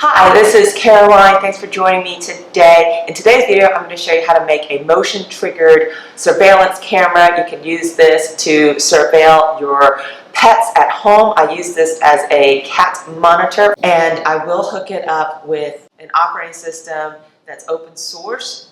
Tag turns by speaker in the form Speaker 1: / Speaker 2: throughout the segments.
Speaker 1: Hi, this is Caroline. Thanks for joining me today. In today's video, I'm going to show you how to make a motion-triggered surveillance camera. You can use this to surveil your pets at home. I use this as a cat monitor, and I will hook it up with an operating system that's open source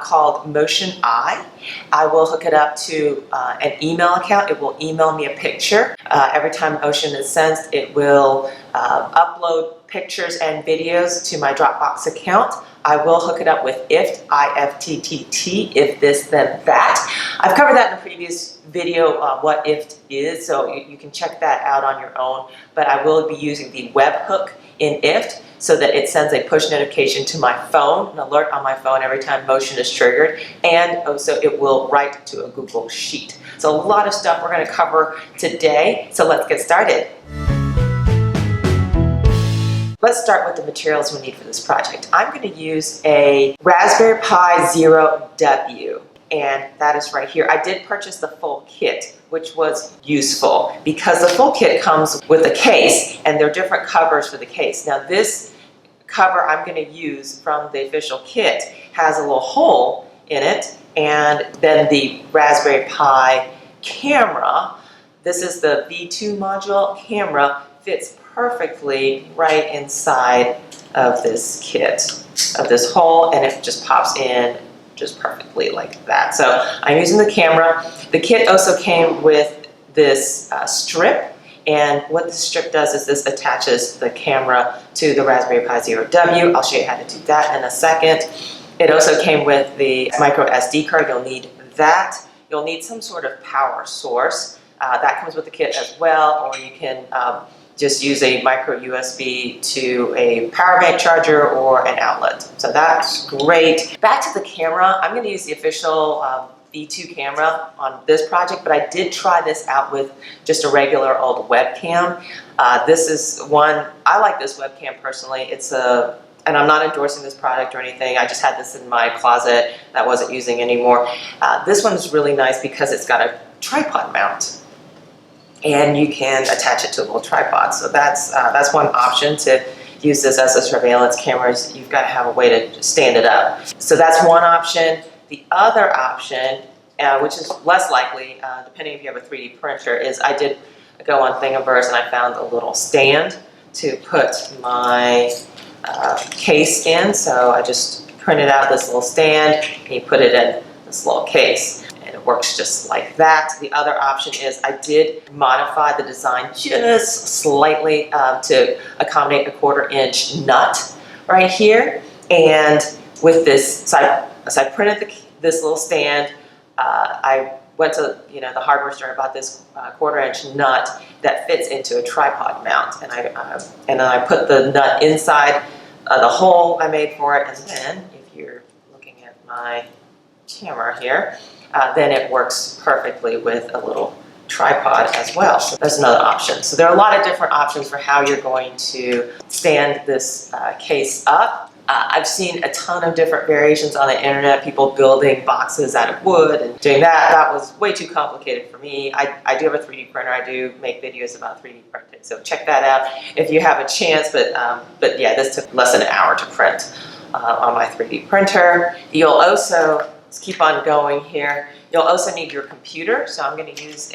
Speaker 1: called Motion I will hook it up to an email account. It will email me a picture. Every time motion is sensed, it will upload pictures and videos to my Dropbox account. I will hook it up with IFTTT, if this then that. I've covered that in a previous video, what IFT is, so you can check that out on your own, but I will be using the webhook in IFT so that it sends a push notification to my phone, an alert on my phone every time motion is triggered, and also it will write to a Google Sheet. So a lot of stuff we're going to cover today, so let's get started. Let's start with the materials we need for this project. I'm going to use a Raspberry Pi Zero W, and that is right here. I did purchase the full kit, which was useful because the full kit comes with a case, and there are different covers for the case. Now this cover I'm going to use from the official kit has a little hole in it, and then the Raspberry Pi camera, this is the V2 module camera, fits perfectly right inside of this kit, of this hole, and it just pops in just perfectly like that. So I'm using the camera. The kit also came with this strip, and what the strip does is this attaches the camera to the Raspberry Pi Zero W. I'll show you how to do that in a second. It also came with the micro SD card. You'll need that. You'll need some sort of power source. That comes with the kit as well, or you can just use a micro USB to a power bank charger or an outlet. So that's great. Back to the camera, I'm going to use the official V2 camera on this project, but I did try this out with just a regular old webcam. This is one, I like this webcam personally. And I'm not endorsing this product or anything. I just had this in my closet that I wasn't using anymore. This one is really nice because it's got a tripod mount, and you can attach it to a little tripod. So that's one option to use this as a surveillance camera. You've got to have a way to stand it up. So that's one option. The other option, which is less likely, depending if you have a 3D printer, is I did go on Thingiverse and I found a little stand to put my case in. So I just printed out this little stand and you put it in this little case. And it works just like that. The other option is I did modify the design just slightly to accommodate a 1/4 inch nut right here. And with this, so I printed this little stand. I went to the hardware store and bought this 1/4 inch nut that fits into a tripod mount, and then I put the nut inside the hole I made for it. And then, if you're looking at my camera here, then it works perfectly with a little tripod as well. So that's another option. So there are a lot of different options for how you're going to stand this case up. I've seen a ton of different variations on the internet, people building boxes out of wood and doing that. That was way too complicated for me. I do have a 3D printer. I do make videos about 3D printing, so check that out if you have a chance. But yeah, this took less than an hour to print on my 3D printer. You'll also, let's keep on going here. You'll also need your computer. So I'm going to use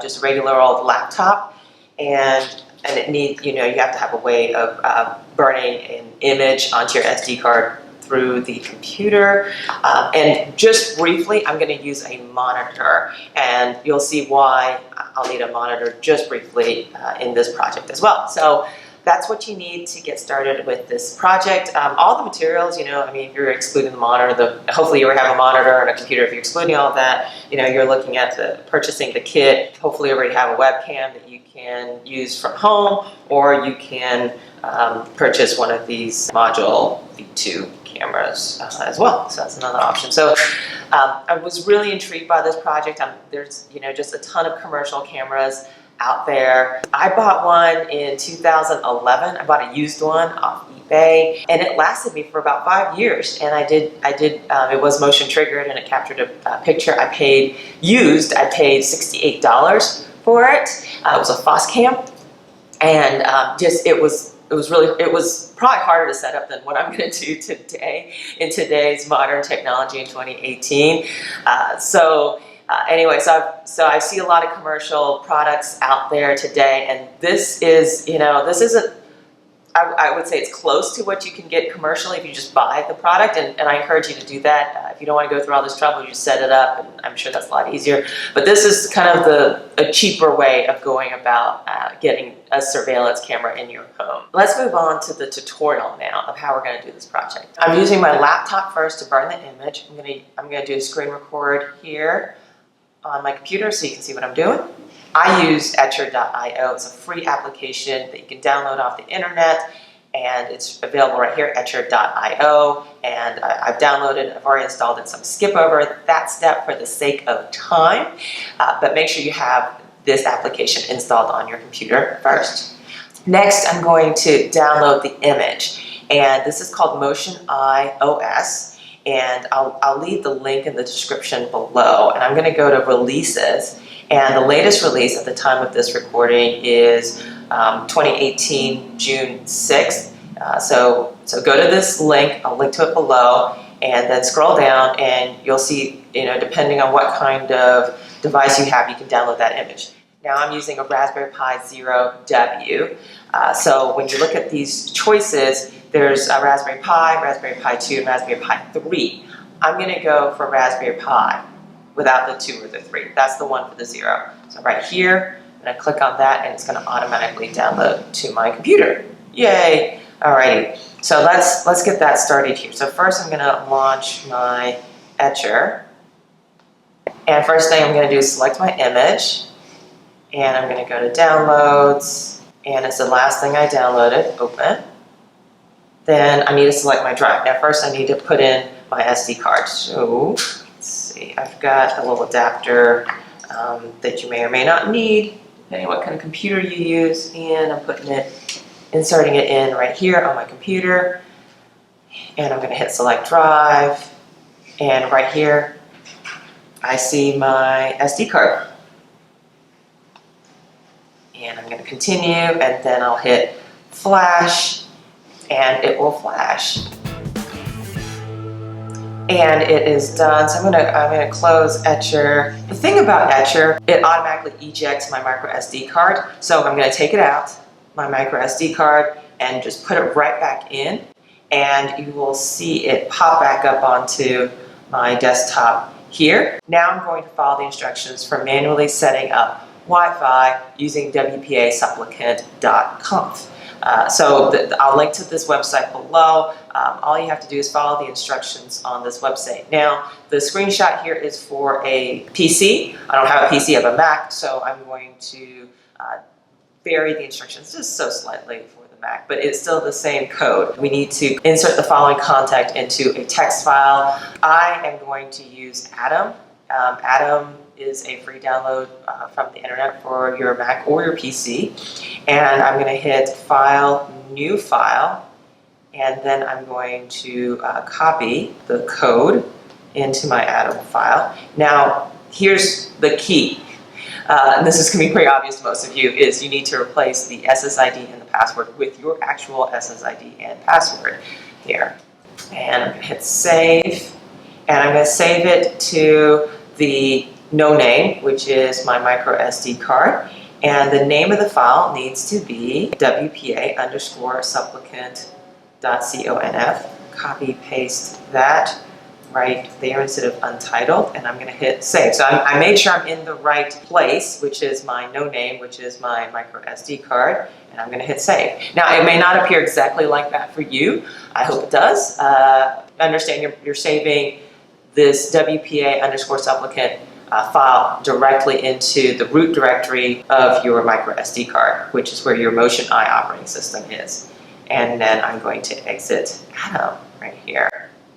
Speaker 1: just a regular old laptop, and it needs, you have to have a way of burning an image onto your SD card through the computer. And just briefly, I'm going to use a monitor, and you'll see why I'll need a monitor just briefly in this project as well. So that's what you need to get started with this project. All the materials, if you're excluding the monitor, hopefully you have a monitor and a computer. If you're excluding all of that, you're looking at purchasing the kit. Hopefully you already have a webcam that you can use from home, or you can purchase one of these module V2 cameras as well. So that's another option. So I was really intrigued by this project. There's just a ton of commercial cameras out there. I bought one in 2011. I bought a used one off eBay, and it lasted me for about 5 years. And it was motion triggered, and it captured a picture. I paid $68 for it. It was a Foscam, and it was it was probably harder to set up than what I'm going to do today in today's modern technology in 2018. Anyway, so I see a lot of commercial products out there today, and this is, this isn't, I would say it's close to what you can get commercially if you just buy the product, and I encourage you to do that. If you don't want to go through all this trouble, you just set it up, and I'm sure that's a lot easier. But this is kind of a cheaper way of going about getting a surveillance camera in your home. Let's move on to the tutorial now of how we're going to do this project. I'm using my laptop first to burn the image. I'm going to do a screen record here on my computer so you can see what I'm doing. I use Etcher.io. It's a free application that you can download off the internet, and it's available right here, Etcher.io, and I've downloaded it, I've already installed it, so I'm skip over that step for the sake of time, but make sure you have this application installed on your computer first. Next, I'm going to download the image, and this is called Motion iOS, and I'll leave the link in the description below, and I'm going to go to Releases. And the latest release at the time of this recording is 2018, June 6th. So go to this link, I'll link to it below, and then scroll down and you'll see, depending on what kind of device you have, you can download that image. Now I'm using a Raspberry Pi Zero W. So when you look at these choices, there's a Raspberry Pi, Raspberry Pi 2, and Raspberry Pi 3. I'm going to go for Raspberry Pi without the 2 or the 3. That's the one for the 0. So right here, I'm going to click on that and it's going to automatically download to my computer. Yay! Alrighty, so let's get that started here. So first I'm going to launch my Etcher. And first thing I'm going to do is select my image. And I'm going to go to Downloads. And it's the last thing I downloaded. Open. Then I need to select my drive. Now first I need to put in my SD card. So I've got a little adapter that you may or may not need, depending on what kind of computer you use, and I'm inserting it in right here on my computer, and I'm going to hit select drive, and right here I see my SD card, and I'm going to continue, and then I'll hit flash, and it will flash. And it is done, so I'm gonna close Etcher. The thing about Etcher, it automatically ejects my micro SD card. So I'm gonna take it out, my micro SD card, and just put it right back in. And you will see it pop back up onto my desktop here. Now I'm going to follow the instructions for manually setting up Wi-Fi using wpa-supplicant.conf. I'll link to this website below. All you have to do is follow the instructions on this website. Now, the screenshot here is for a PC. I don't have a PC, I have a Mac, so I'm going to vary the instructions just so slightly for the Mac, but it's still the same code. We need to insert the following content into a text file. I am going to use Atom. Atom is a free download from the internet for your Mac or your PC. And I'm going to hit File, New File, and then I'm going to copy the code into my Atom file. Now, here's the key. And this is going to be pretty obvious to most of you, is you need to replace the SSID and the password with your actual SSID and password here. And I'm going to hit Save, and I'm going to save it to the no name, which is my micro SD card, and the name of the file needs to be wpa_supplicant.conf. Copy paste that right there instead of untitled, and I'm going to hit save. So I made sure I'm in the right place, which is my no name, which is my micro SD card, and I'm going to hit save. Now it may not appear exactly like that for you. I hope it does. Understand you're saving this wpa_supplicant file directly into the root directory of your micro SD card, which is where your Motion I operating system is. And then I'm going to exit Atom right here.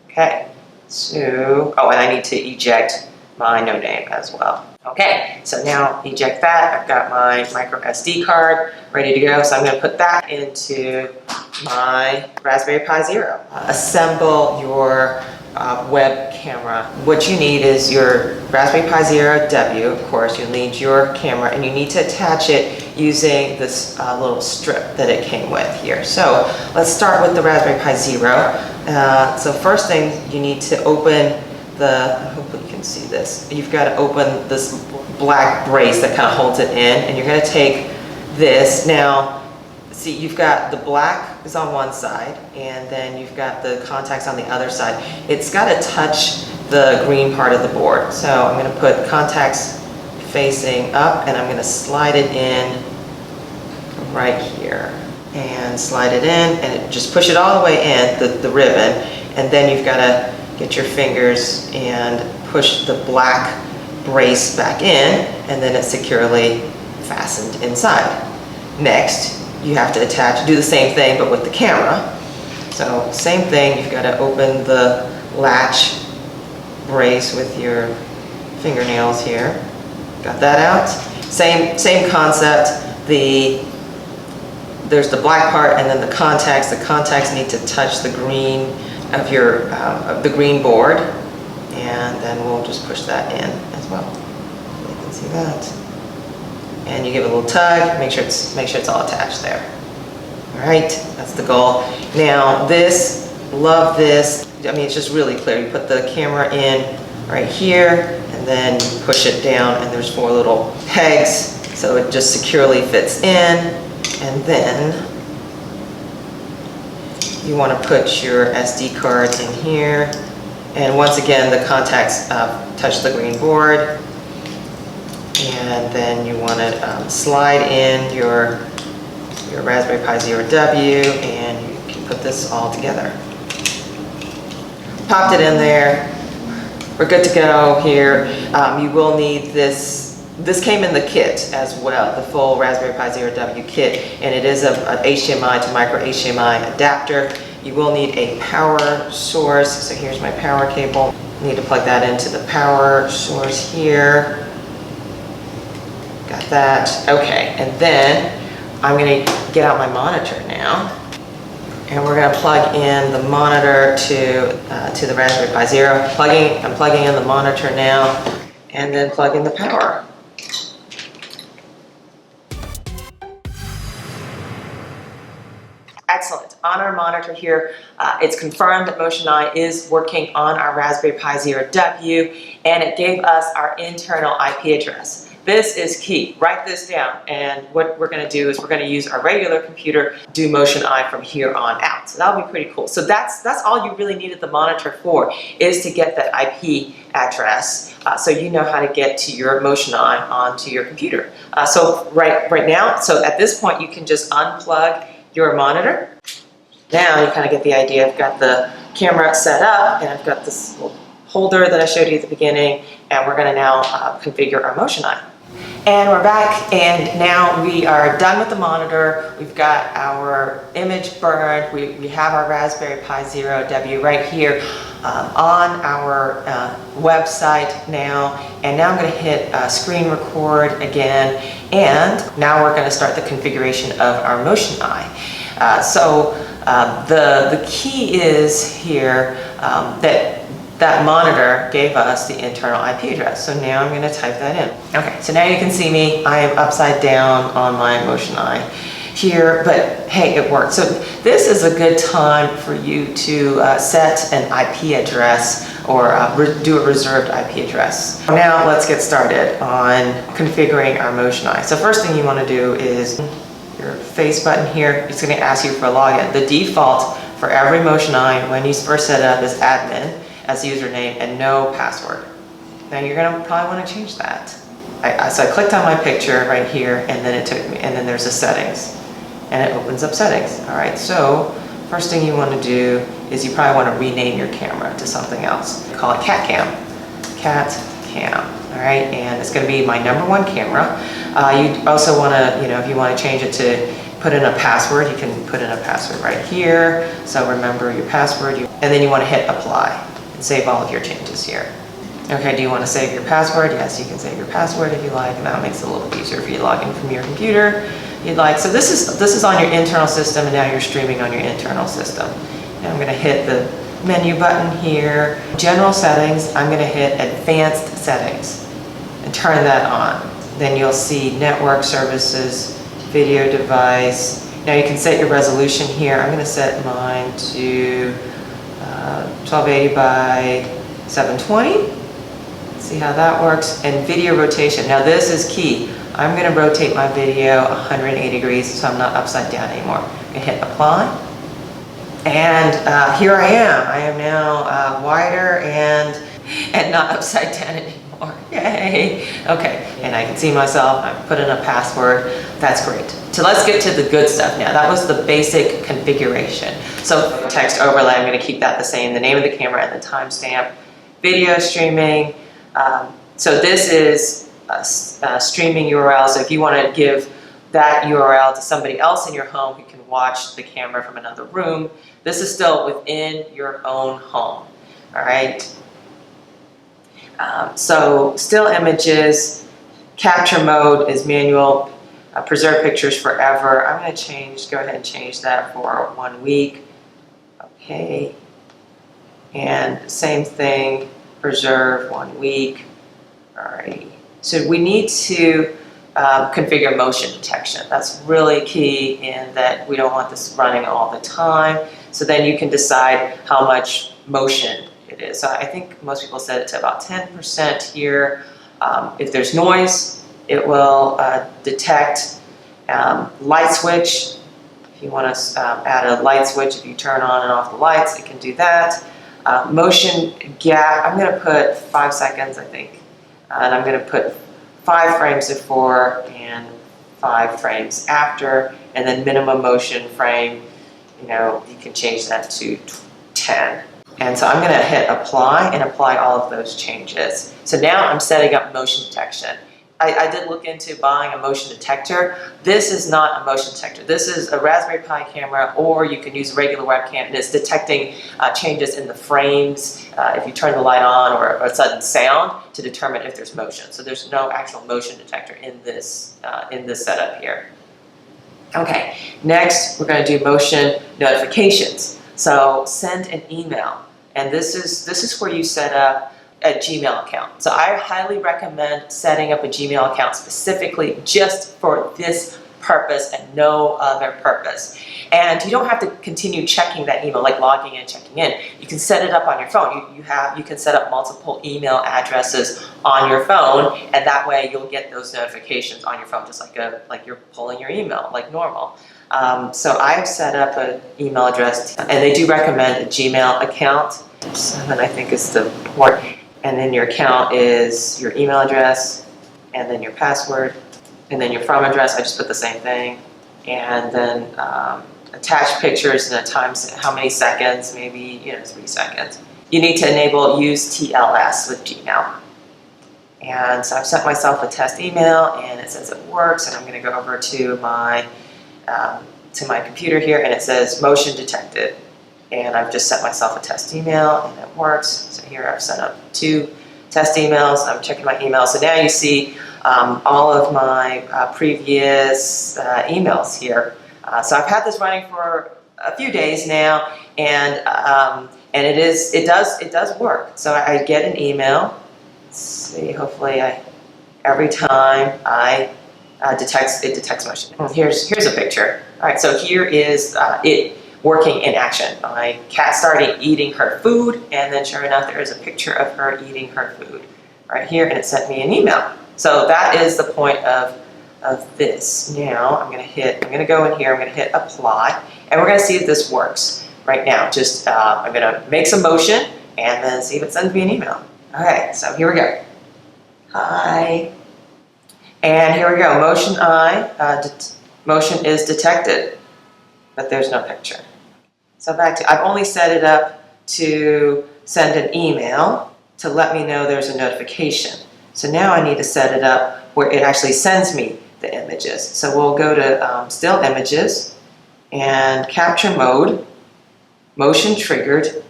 Speaker 1: Okay, so, and I need to eject my no name as well. Okay, so now eject that. I've got my micro SD card ready to go, so I'm going to put that into my Raspberry Pi Zero. Assemble your web camera. What you need is your Raspberry Pi Zero W, of course. You need your camera, and you need to attach it using this little strip that it came with here. So let's start with the Raspberry Pi Zero. So first thing, you need to open hopefully you can see this. You've got to open this black brace that kind of holds it in, and you're going to take this. Now, see, you've got the black is on one side, and then you've got the contacts on the other side. It's got to touch the green part of the board. So I'm going to put contacts facing up, and I'm going to slide it in right here. And slide it in, and just push it all the way in, the ribbon, and then you've got to get your fingers and push the black brace back in, and then it's securely fastened inside. Next, you have to do the same thing but with the camera. So same thing, you've got to open the latch brace with your fingernails here. Got that out. Same concept. There's the black part and then the contacts. The contacts need to touch the green of the green board, and then we'll just push that in as well. So you can see that. And you give it a little tug. Make sure it's all attached there. All right, that's the goal. Now love this. I mean, it's just really clear. You put the camera in right here, and then you push it down, and there's 4 little pegs, so it just securely fits in. And then you want to put your SD card in here. And once again, the contacts touch the green board. And then you want to slide in your Raspberry Pi Zero W, and you can put this all together. Popped it in there. We're good to go here. You will need this. This came in the kit as well, the full Raspberry Pi Zero W kit, and it is an HDMI to micro HDMI adapter. You will need a power source. So here's my power cable. You need to plug that into the power source here. Got that. Okay, and then I'm going to get out my monitor now, and we're going to plug in the monitor to the Raspberry Pi Zero. I'm plugging in the monitor now, and then plug in the power. Excellent. On our monitor here, it's confirmed that MotionEye is working on our Raspberry Pi Zero W, and it gave us our internal IP address. This is key. Write this down, and what we're going to do is we're going to use our regular computer, do MotionEye from here on out. So that'll be pretty cool. So that's all you really needed the monitor for, is to get that IP address, so you know how to get to your MotionEye onto your computer. So right now, so at this point, you can just unplug your monitor. Now you kind of get the idea. I've got the camera set up, and I've got this little holder that I showed you at the beginning, and we're going to now configure our MotionEye. And we're back, and now we are done with the monitor. We've got our image burned. We have our Raspberry Pi Zero W right here on our website now. And now I'm going to hit screen record again, and now we're going to start the configuration of our MotionEye. The key is here that monitor gave us the internal IP address. So now I'm going to type that in. Okay, so now you can see me. I am upside down on my MotionEye here, but hey, it worked. So this is a good time for you to set an IP address or do a reserved IP address. Now let's get started on configuring our MotionEye. So first thing you want to do is your face button here. It's going to ask you for a login. The default for every MotionEye when you first set it up is admin as the username and no password. Now you're going to probably want to change that. So I clicked on my picture right here, and then it took me, and then there's the settings, and it opens up settings. All right, so first thing you want to do is you probably want to rename your camera to something else. Call it Cat Cam. Cat Cam. All right, and it's going to be my #1 camera. You also want to, if you want to change it to put in a password, you can put in a password right here. So remember your password, and then you want to hit apply and save all of your changes here. Okay, do you want to save your password? Yes, you can save your password if you like, and that makes it a little easier for you to log in from your computer you'd like. So this is on your internal system, and now you're streaming on your internal system. And I'm going to hit the menu button here, general settings. I'm going to hit advanced settings and turn that on. Then you'll see network services video device. Now you can set your resolution here. I'm going to set mine to 1280 by 720. See how that works. And video rotation. Now this is key. I'm going to rotate my video 180 degrees so I'm not upside down anymore. I'm going to hit apply. And here I am. I am now wider and not upside down anymore. Yay! Okay, and I can see myself. I put in a password. That's great. So let's get to the good stuff now. That was the basic configuration. So text overlay, I'm going to keep that the same. The name of the camera and the timestamp. Video streaming. So this is a streaming URL. So if you want to give that URL to somebody else in your home who can watch the camera from another room, this is still within your own home. All right. So still images, capture mode is manual, preserve pictures forever. I'm going to go ahead and change that for 1 week. Okay. And same thing, preserve 1 week. All right. So we need to configure motion detection. That's really key in that we don't want this running all the time. So then you can decide how much motion it is. So I think most people set it to about 10% here. If there's noise, it will detect light switch. If you want to add a light switch, if you turn on and off the lights, it can do that. Motion gap, I'm going to put 5 seconds, I think. And I'm going to put 5 frames before and 5 frames after. And then minimum motion frame, you can change that to 10. And so I'm going to hit apply and apply all of those changes. So now I'm setting up motion detection. I did look into buying a motion detector. This is not a motion detector. This is a Raspberry Pi camera, or you can use a regular webcam, and it's detecting changes in the frames if you turn the light on, or a sudden sound to determine if there's motion. So there's no actual motion detector in this setup here. Okay, next we're going to do motion notifications. So send an email, and this is where you set up a Gmail account. So I highly recommend setting up a Gmail account specifically just for this purpose and no other purpose. And you don't have to continue checking that email, like logging in, checking in. You can set it up on your phone. You can set up multiple email addresses on your phone, and that way you'll get those notifications on your phone, just like you're pulling your email like normal. So I've set up an email address, and they do recommend a Gmail account. 7, I think, is the port. And then your account is your email address, and then your password, and then your from address. I just put the same thing. And then attach pictures and a time, how many seconds, maybe 3 seconds. You need to enable use TLS with Gmail. And so I've sent myself a test email, and it says it works. And I'm going to go over to my computer here, and it says motion detected. And I've just sent myself a test email, and it works. So here I've sent up 2 test emails. I'm checking my email. So now you see all of my previous emails here. So I've had this running for a few days now, and it does work. So I get an email. Let's see. Hopefully, every time it detects motion. Here's a picture. All right. So here is it working in action. My cat started eating her food, and then sure enough, there is a picture of her eating her food right here, and it sent me an email. So that is the point of this. Now I'm going to go in here, I'm going to hit apply, and we're going to see if this works right now. Just I'm going to make some motion and then see if it sends me an email. Okay, so here we go. Hi. And here we go. Motion is detected, but there's no picture. So I've only set it up to send an email to let me know there's a notification. So now I need to set it up where it actually sends me the images. So we'll go to still images and capture mode, motion triggered,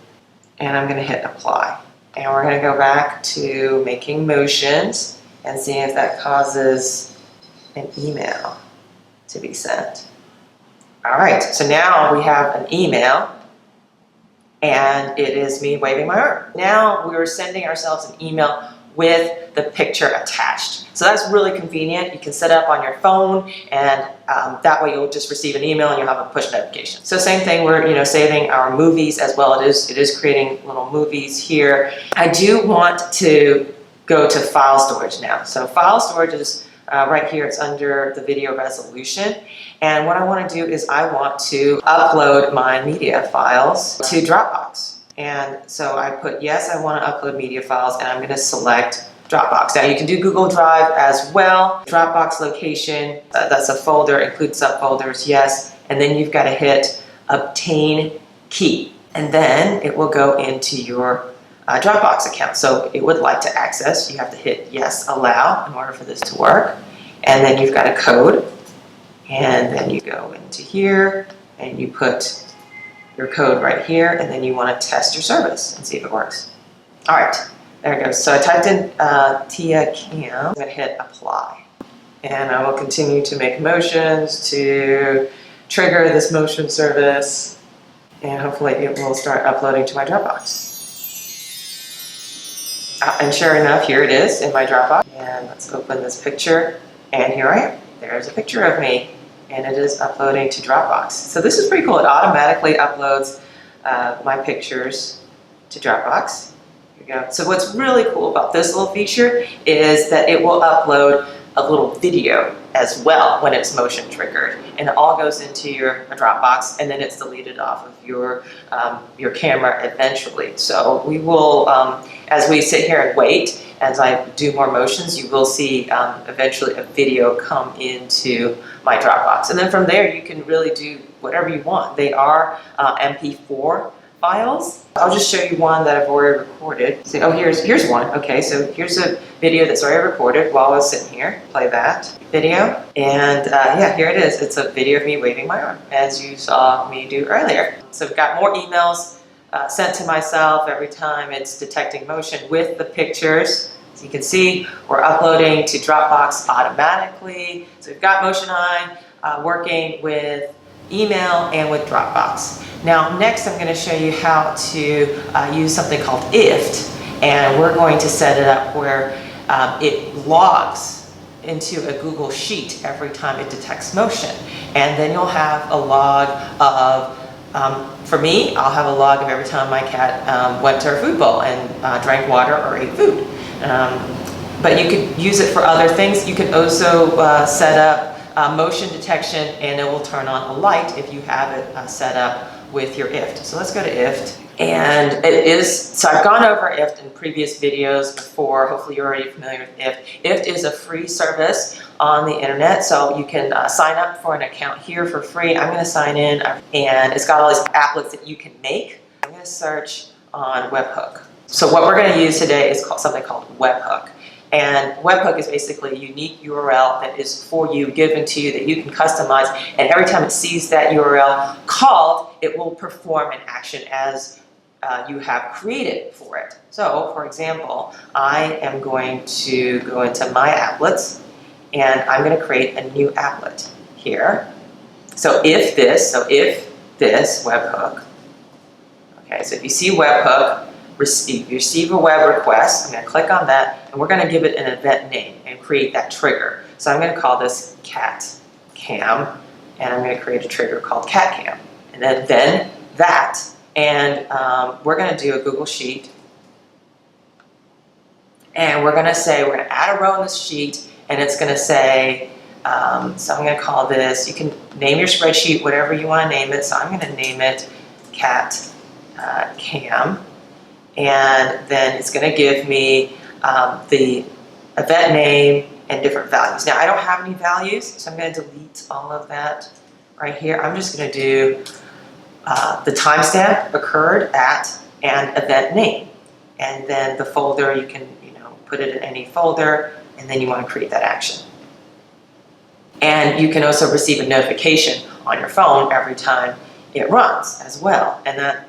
Speaker 1: and I'm going to hit apply. And we're going to go back to making motions and see if that causes an email to be sent. All right, so now we have an email, and it is me waving my arm. Now we're sending ourselves an email with the picture attached. So that's really convenient. You can set up on your phone, and that way you'll just receive an email and you'll have a push notification. So same thing, we're saving our movies as well. It is creating little movies here. I do want to go to file storage now. So file storage is right here. It's under the video resolution. And what I want to do is I want to upload my media files to Dropbox. And so I put, yes, I want to upload media files, and I'm going to select Dropbox. Now you can do Google Drive as well. Dropbox location, that's a folder, include subfolders, yes. And then you've got to hit obtain key. And then it will go into your Dropbox account. So it would like to access, you have to hit yes, allow in order for this to work. And then you've got a code. And then you go into here and you put your code right here, and then you want to test your service and see if it works. All right, there it goes. So I typed in Tia Cam. I'm going to hit apply. And I will continue to make motions to trigger this motion service, and hopefully it will start uploading to my Dropbox. And sure enough, here it is in my Dropbox. And let's open this picture, and here I am. There's a picture of me, and it is uploading to Dropbox. So this is pretty cool. It automatically uploads my pictures to Dropbox. Here we go. So what's really cool about this little feature is that it will upload a little video as well when it's motion triggered, and it all goes into your Dropbox, and then it's deleted off of your camera eventually. So we will, as we sit here and wait, as I do more motions, you will see eventually a video come into my Dropbox. And then from there, you can really do whatever you want. They are MP4 files. I'll just show you one that I've already recorded. So, oh, here's one. Okay, so here's a video that's already recorded while I was sitting here. Play that video. And yeah, here it is. It's a video of me waving my arm, as you saw me do earlier. So we've got more emails sent to myself every time it's detecting motion with the pictures. As you can see, we're uploading to Dropbox automatically. So we've got Motion Eye working with email and with Dropbox. Now next I'm going to show you how to use something called IFT, and we're going to set it up where it logs into a Google Sheet every time it detects motion. And then you'll have a log of for me, I'll have a log of every time my cat went to her food bowl and drank water or ate food. But you could use it for other things. You can also set up motion detection, and it will turn on a light if you have it set up with your IFT. So let's go to IFT. And it is, so I've gone over IFT in previous videos before. Hopefully you're already familiar with IFT. IFT is a free service on the internet, so you can sign up for an account here for free. I'm going to sign in, and it's got all these applets that you can make. I'm going to search on webhook. So what we're going to use today is something called webhook. And webhook is basically a unique URL that is for you, given to you, that you can customize. And every time it sees that URL called, it will perform an action as you have created for it. So, for example, I am going to go into my applets, and I'm going to create a new applet here. So if this webhook. Okay, so if you see webhook, you receive a web request. I'm going to click on that, and we're going to give it an event name and create that trigger. So I'm going to call this cat cam, and I'm going to create a trigger called cat cam, and then that, and we're going to do a Google Sheet, and we're going to say we're going to add a row in this sheet, and it's going to say, so I'm going to call this, you can name your spreadsheet whatever you want to name it. So I'm going to name it cat cam. And then it's going to give me the event name and different values. Now I don't have any values, so I'm going to delete all of that right here. I'm just going to do the timestamp occurred at and event name. And then the folder, you can put it in any folder, and then you want to create that action. And you can also receive a notification on your phone every time it runs as well, and that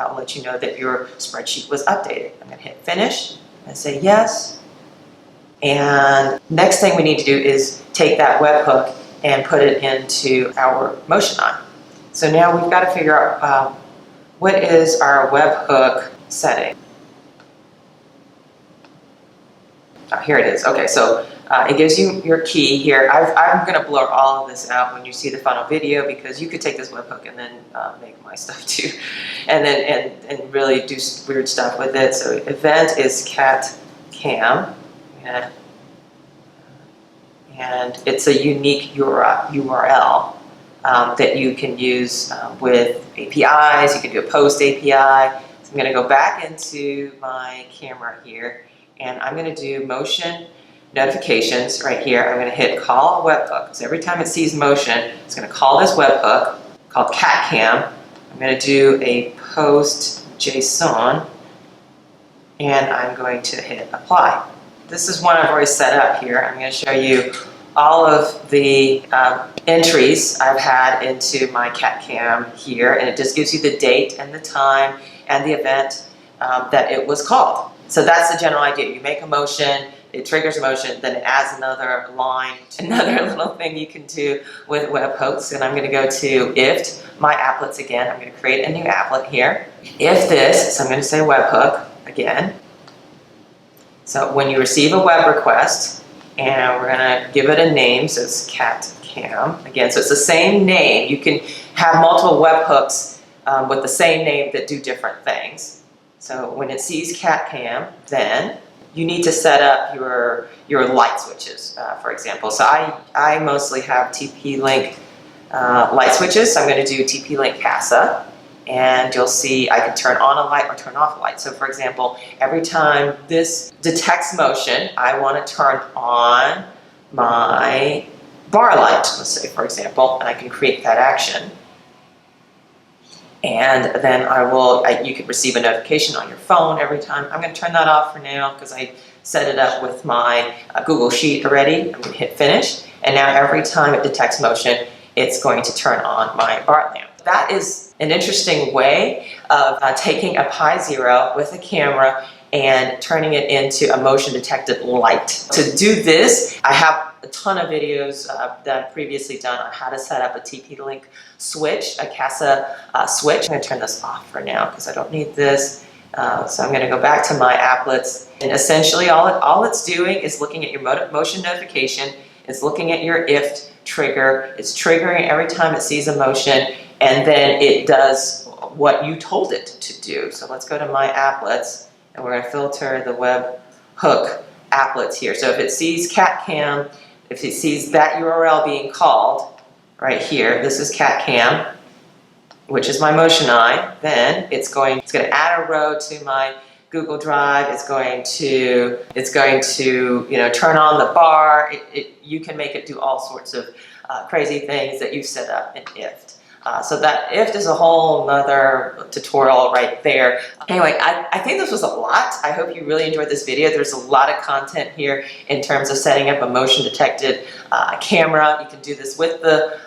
Speaker 1: will let you know that your spreadsheet was updated. I'm going to hit finish and say yes. And next thing we need to do is take that webhook and put it into our Motion Eye. So now we've got to figure out what is our webhook setting. here it is. Okay, so it gives you your key here. I'm going to blur all of this out when you see the final video, because you could take this webhook and then make my stuff too, and then and really do weird stuff with it. So event is cat cam, and it's a unique URL that you can use with APIs. You can do a post API. So I'm going to go back into my camera here, and I'm going to do motion notifications right here. I'm going to hit call a webhook. So every time it sees motion, it's going to call this webhook called cat cam. I'm going to do a post JSON, and I'm going to hit apply. This is one I've already set up here. I'm going to show you all of the entries I've had into my cat cam here, and it just gives you the date and the time and the event that it was called. So that's the general idea. You make a motion, it triggers a motion, then it adds another line, another little thing you can do with webhooks. And I'm going to go to IFT, my applets again. I'm going to create a new applet here. If this, so I'm going to say webhook again. So when you receive a web request, and we're going to give it a name, so it's cat cam again. So it's the same name. You can have multiple webhooks with the same name that do different things. So when it sees cat cam, then you need to set up your light switches, for example. So I mostly have TP-Link light switches. So I'm going to do TP-Link CASA, and you'll see I can turn on a light or turn off a light. So for example, every time this detects motion, I want to turn on my bar light, let's say, for example, and I can create that action. And then you can receive a notification on your phone every time. I'm going to turn that off for now because I set it up with my Google Sheet already. I'm going to hit finish. And now every time it detects motion, it's going to turn on my bar lamp. That is an interesting way of taking a Pi Zero with a camera and turning it into a motion detected light. To do this, I have a ton of videos that I've previously done on how to set up a TP-Link switch, a CASA switch. I'm going to turn this off for now because I don't need this. So I'm going to go back to my applets, and essentially all it's doing is looking at your motion notification. It's looking at your IFT trigger. It's triggering every time it sees a motion, and then it does what you told it to do. So let's go to my applets, and we're going to filter the web hook applets here. So if it sees cat cam, if it sees that URL being called right here, this is cat cam, which is my motion eye, then it's going to add a row to my Google Drive. It's going to turn on the bar. You can make it do all sorts of crazy things that you've set up in IFT. So that IFT is a whole nother tutorial right there. Anyway, I think this was a lot. I hope you really enjoyed this video. There's a lot of content here in terms of setting up a motion detected camera. You can do this with the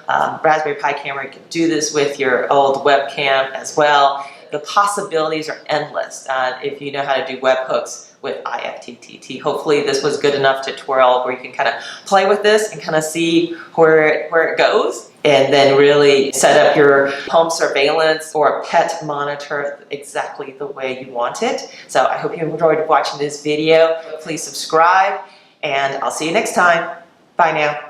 Speaker 1: Raspberry Pi camera. You can do this with your old webcam as well. The possibilities are endless if you know how to do webhooks with IFTTT. Hopefully this was good enough tutorial where you can kind of play with this and kind of see where it goes, and then really set up your home surveillance or pet monitor exactly the way you want it. So I hope you enjoyed watching this video. Please subscribe, and I'll see you next time. Bye now.